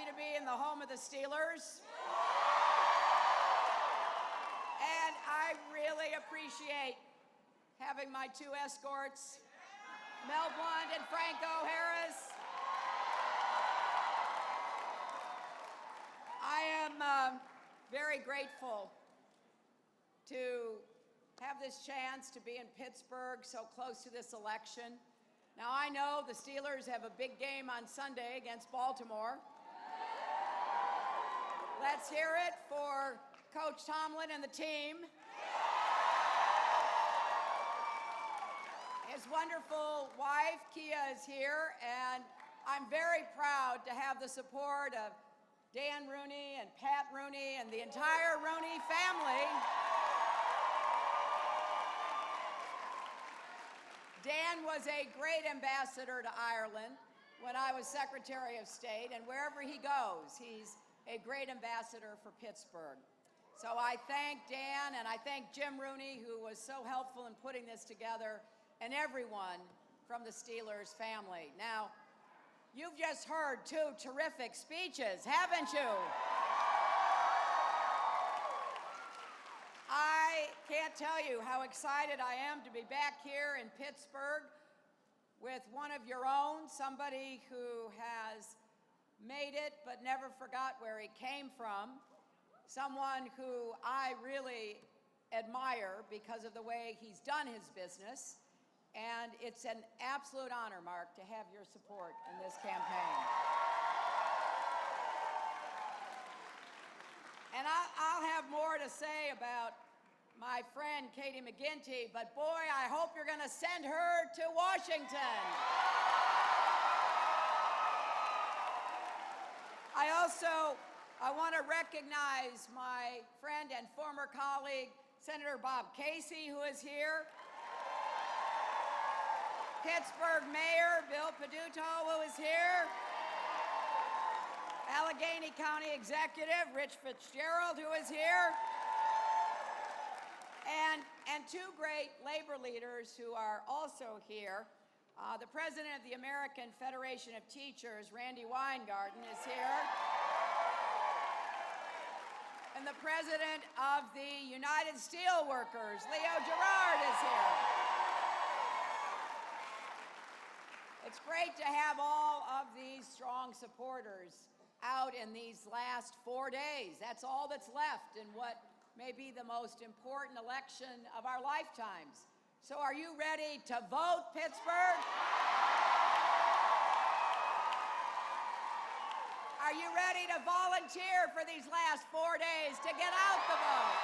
happy to be in the home of the Steelers. And I really appreciate having my two escorts, Mel Blount and Franco Harris. I am very grateful to have this chance to be in Pittsburgh so close to this election. Now, I know the Steelers have a big game on Sunday against Baltimore. Let's hear it for Coach Tomlin and the team. His wonderful wife, Kia, is here, and I'm very proud to have the support of Dan Rooney and Pat Rooney and the entire Rooney family. Dan was a great ambassador to Ireland when I was Secretary of State, and wherever he goes, he's a great ambassador for Pittsburgh. So I thank Dan, and I thank Jim Rooney, who was so helpful in putting this together, and everyone from the Steelers family. Now, you've just heard two terrific speeches, haven't you? I can't tell you how excited I am to be back here in Pittsburgh with one of your own, somebody who has made it but never forgot where he came from, someone who I really admire because of the way he's done his business. And it's an absolute honor, Mark, to have your support in this campaign. And I'll have more to say about my friend Katie McGinty, but boy, I hope you're going to send her to Washington. I want to recognize my friend and former colleague, Senator Bob Casey, who is here. Pittsburgh Mayor Bill Peduto, who is here. Allegheny County Executive Rich Fitzgerald, who is here. And two great labor leaders who are also here. The president of the American Federation of Teachers, Randy Weingarten, is here. And the president of the United Steelworkers, Leo Gerard, is here. It's great to have all of these strong supporters out in these last 4 days. That's all that's left in what may be the most important election of our lifetimes. So are you ready to vote, Pittsburgh? Are you ready to volunteer for these last 4 days to get out the vote?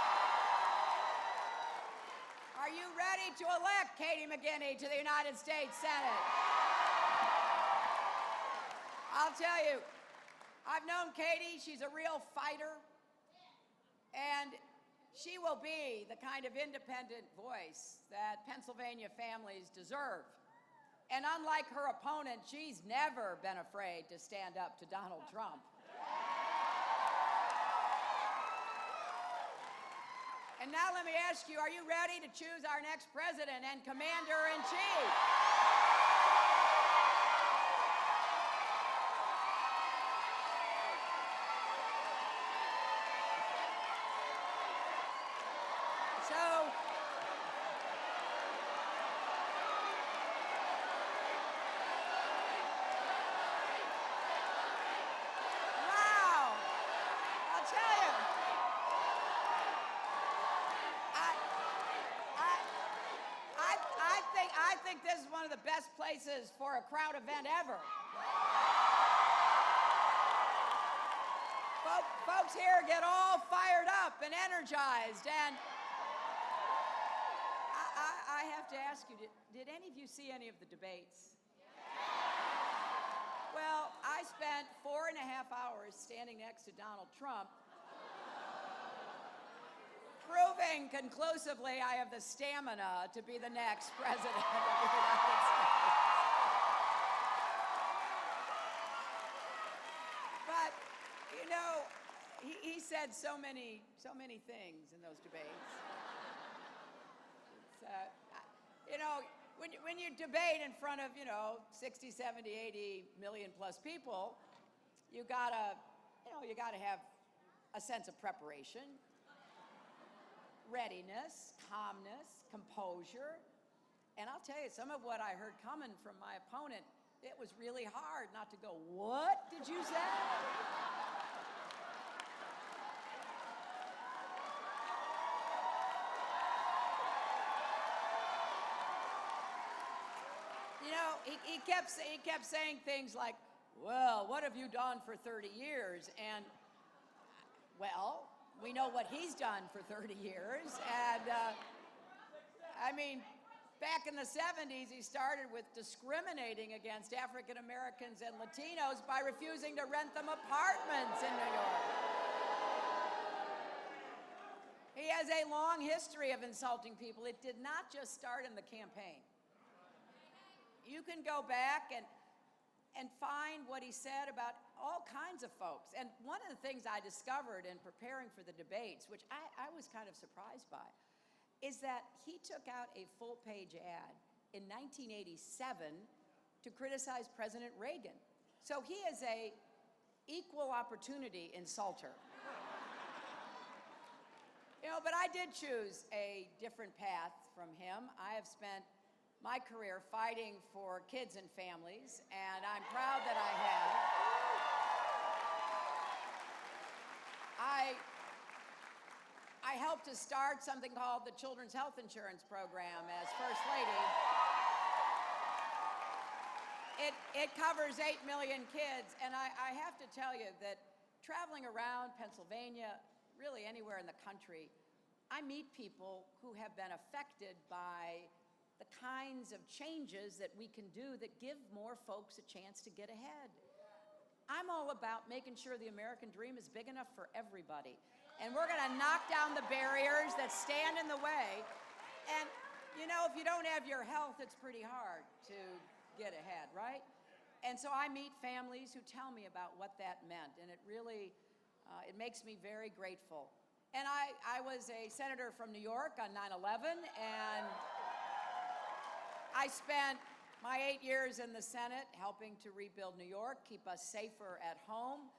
Are you ready to elect Katie McGinty to the United States Senate? I'll tell you, I've known Katie. She's a real fighter, and she will be the kind of independent voice that Pennsylvania families deserve. And unlike her opponent, she's never been afraid to stand up to Donald Trump. And now let me ask you, are you ready to choose our next president and commander-in-chief? I think this is one of the best places for a crowd event ever. Folks here get all fired up and energized, and I have to ask you, did any of you see any of the debates? Well, I spent 4.5 hours standing next to Donald Trump, proving conclusively I have the stamina to be the next president of the United States. But, you know, he said so many things in those debates. You know, when you debate in front of, 60, 70, 80 million plus people, you gotta, you gotta have a sense of preparation, readiness, calmness, composure. And I'll tell you, some of what I heard coming from my opponent, it was really hard not to go, "What did you say?" He kept saying things like, "Well, what have you done for 30 years?" And, well, we know what he's done for 30 years. And, I mean, back in the 70s, he started with discriminating against African Americans and Latinos by refusing to rent them apartments in New York. He has a long history of insulting people. It did not just start in the campaign. You can go back and find what he said about all kinds of folks. And one of the things I discovered in preparing for the debates, which I was kind of surprised by, is that he took out a full-page ad in 1987 to criticize President Reagan. So he is a equal opportunity insulter. But I did choose a different path from him. I have spent my career fighting for kids and families, and I'm proud that I have. I helped to start something called the Children's Health Insurance Program as First Lady. It covers 8 million kids, and I have to tell you that traveling around Pennsylvania, really anywhere in the country, I meet people who have been affected by the kinds of changes that we can do that give more folks a chance to get ahead. I'm all about making sure the American dream is big enough for everybody. And we're going to knock down the barriers that stand in the way. And, if you don't have your health, it's pretty hard to get ahead, right? And so I meet families who tell me about what that meant. And it really, it makes me very grateful. And I was a senator from New York on 9/11, and I spent my 8 years in the Senate helping to rebuild New York, keep us safer at home,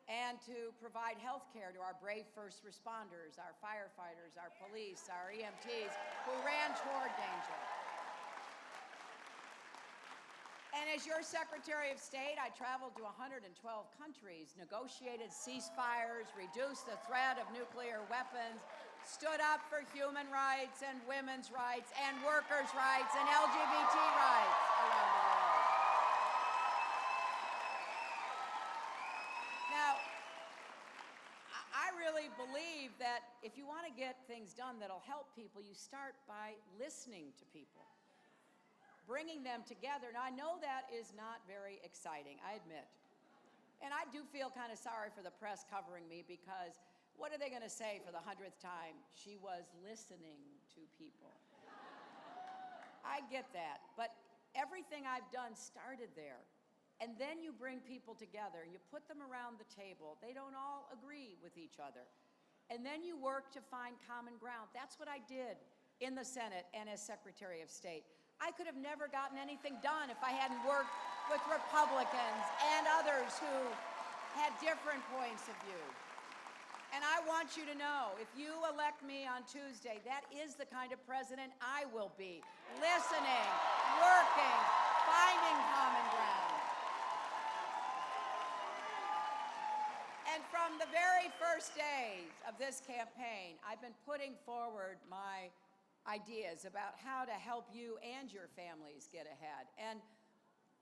and to provide health care to our brave first responders, our firefighters, our police, our EMTs, who ran toward danger. And as your Secretary of State, I traveled to 112 countries, negotiated ceasefires, reduced the threat of nuclear weapons, stood up for human rights and women's rights and workers' rights and LGBT rights around the world. Now, I really believe that if you want to get things done that'll help people, you start by listening to people, bringing them together. Now, I know that is not very exciting, I admit. And I do feel kind of sorry for the press covering me, because what are they going to say for the 100th time? She was listening to people. I get that, but everything I've done started there. And then you bring people together, and you put them around the table. They don't all agree with each other. And then you work to find common ground. That's what I did in the Senate and as Secretary of State. I could have never gotten anything done if I hadn't worked with Republicans and others who had different points of view. And I want you to know, if you elect me on Tuesday, that is the kind of president I will be. Listening, working, finding common ground. And from the very first days of this campaign, I've been putting forward my ideas about how to help you and your families get ahead. And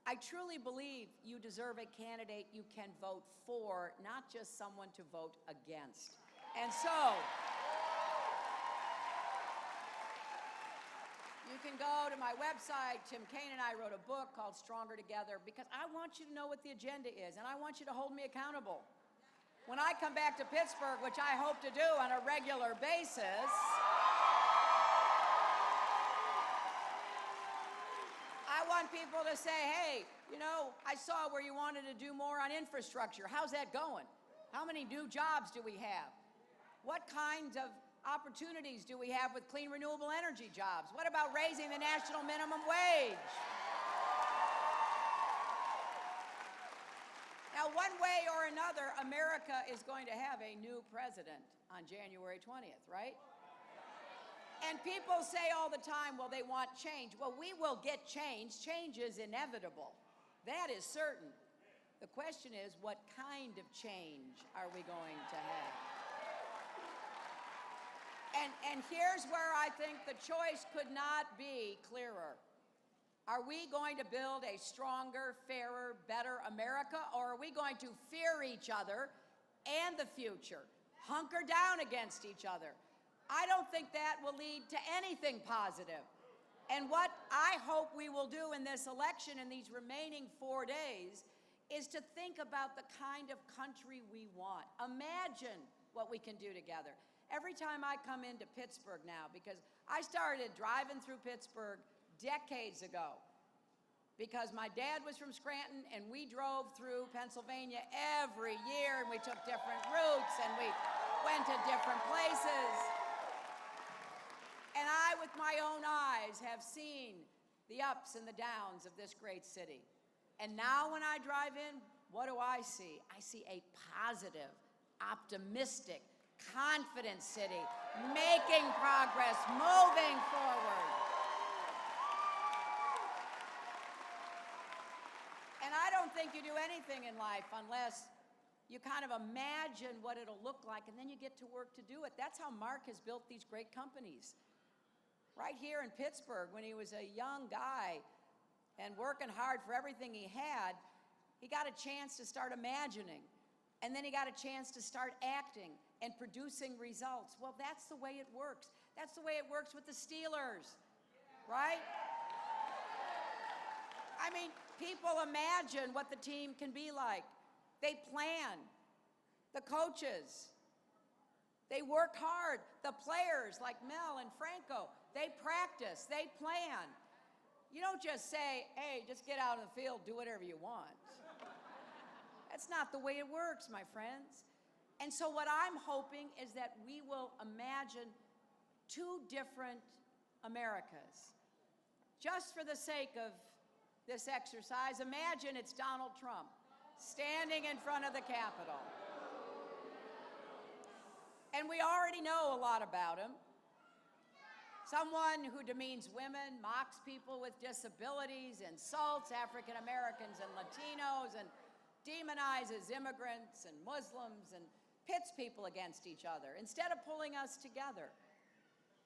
I truly believe you deserve a candidate you can vote for, not just someone to vote against. And so, you can go to my website. Tim Kaine and I wrote a book called Stronger Together, because I want you to know what the agenda is, and I want you to hold me accountable. When I come back to Pittsburgh, which I hope to do on a regular basis, I want people to say, hey, I saw where you wanted to do more on infrastructure. How's that going? How many new jobs do we have? What kinds of opportunities do we have with clean, renewable energy jobs? What about raising the national minimum wage? Now, one way or another, America is going to have a new president on January 20th, right? And people say all the time, well, they want change. Well, we will get change. Change is inevitable. That is certain. The question is, what kind of change are we going to have? And here's where I think the choice could not be clearer. Are we going to build a stronger, fairer, better America, or are we going to fear each other and the future, hunker down against each other? I don't think that will lead to anything positive. And what I hope we will do in this election in these remaining 4 days is to think about the kind of country we want. Imagine what we can do together. Every time I come into Pittsburgh now, because I started driving through Pittsburgh decades ago, because my dad was from Scranton and we drove through Pennsylvania every year and we took different routes and we went to different places. And I, with my own eyes, have seen the ups and the downs of this great city. And now when I drive in, what do I see? I see a positive, optimistic, confident city, making progress, moving forward. And I don't think you do anything in life unless you kind of imagine what it'll look like, and then you get to work to do it. That's how Mark has built these great companies. Right here in Pittsburgh, when he was a young guy and working hard for everything he had, he got a chance to start imagining. And then he got a chance to start acting and producing results. Well, that's the way it works. That's the way it works with the Steelers, right? I mean, people imagine what the team can be like. They plan. The coaches, they work hard. The players like Mel and Franco, they practice, they plan. You don't just say, hey, just get out in the field, do whatever you want. That's not the way it works, my friends. And so what I'm hoping is that we will imagine two different Americas. Just for the sake of this exercise, imagine it's Donald Trump standing in front of the Capitol. And we already know a lot about him. Someone who demeans women, mocks people with disabilities, insults African Americans and Latinos, and demonizes immigrants and Muslims and pits people against each other instead of pulling us together.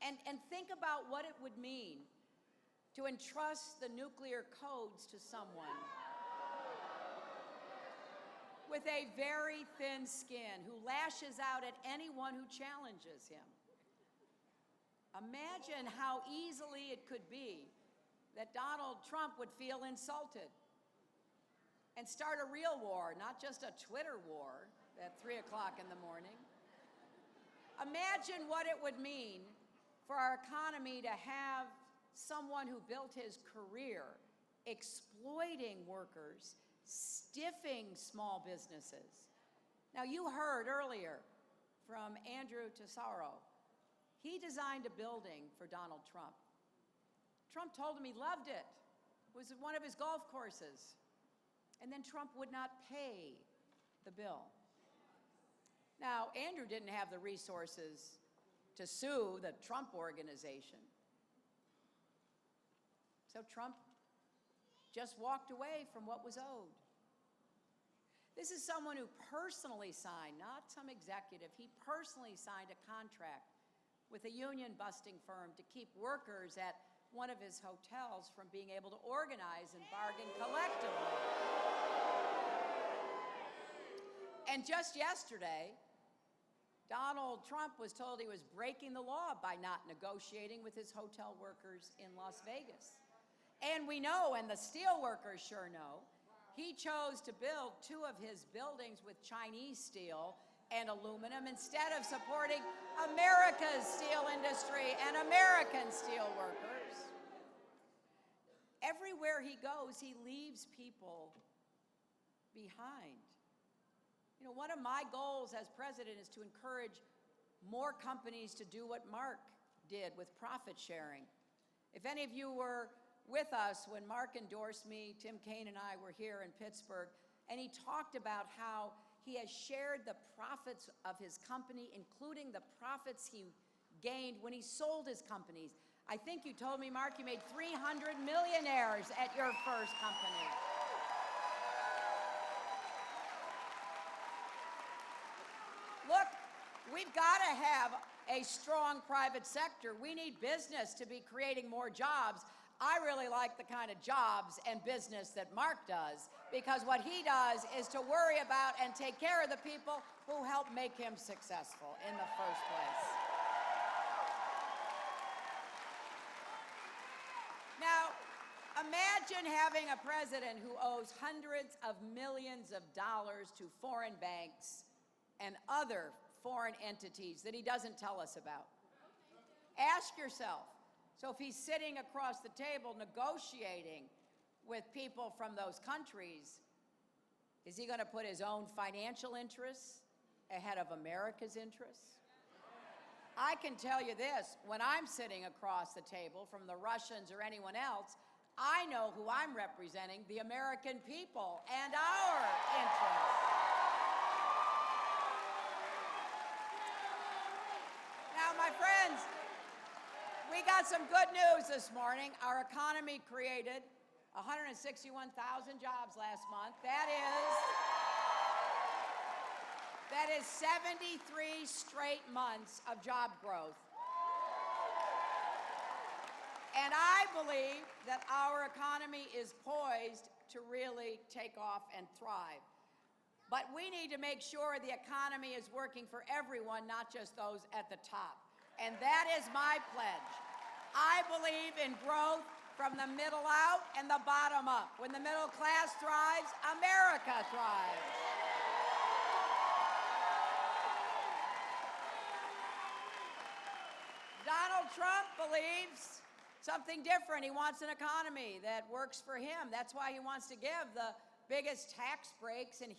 And think about what it would mean to entrust the nuclear codes to someone with a very thin skin who lashes out at anyone who challenges him. Imagine how easily it could be that Donald Trump would feel insulted and start a real war, not just a Twitter war at 3 o'clock in the morning. Imagine what it would mean for our economy to have someone who built his career exploiting workers, stiffing small businesses. Now, you heard earlier from Andrew Tesoro. He designed a building for Donald Trump. Trump told him he loved it. It was one of his golf courses. And then Trump would not pay the bill. Now, Andrew didn't have the resources to sue the Trump organization. So Trump just walked away from what was owed. This is someone who personally signed, not some executive, he personally signed a contract with a union-busting firm to keep workers at one of his hotels from being able to organize and bargain collectively. And just yesterday, Donald Trump was told he was breaking the law by not negotiating with his hotel workers in Las Vegas. And we know, and the steel workers sure know, he chose to build 2 of his buildings with Chinese steel and aluminum instead of supporting America's steel industry and American steel workers. Everywhere he goes, he leaves people behind. You know, one of my goals as president is to encourage more companies to do what Mark did with profit sharing. If any of you were with us when Mark endorsed me, Tim Kaine and I were here in Pittsburgh, and he talked about how he has shared the profits of his company, including the profits he gained when he sold his companies. I think you told me, Mark, you made 300 millionaires at your first company. Look, we've got to have a strong private sector. We need business to be creating more jobs. I really like the kind of jobs and business that Mark does, because what he does is to worry about and take care of the people who help make him successful in the first place. Now, imagine having a president who owes hundreds of millions of dollars to foreign banks and other foreign entities that he doesn't tell us about. Ask yourself, so if he's sitting across the table negotiating with people from those countries, is he going to put his own financial interests ahead of America's interests? I can tell you this, when I'm sitting across the table from the Russians or anyone else, I know who I'm representing, the American people and our interests. Now, my friends, we got some good news this morning. Our economy created 161,000 jobs last month. That is 73 straight months of job growth. And I believe that our economy is poised to really take off and thrive. But we need to make sure the economy is working for everyone, not just those at the top. And that is my pledge. I believe in growth from the middle out and the bottom up. When the middle class thrives, America thrives. Donald Trump believes something different. He wants an economy that works for him. That's why he wants to give the biggest tax breaks in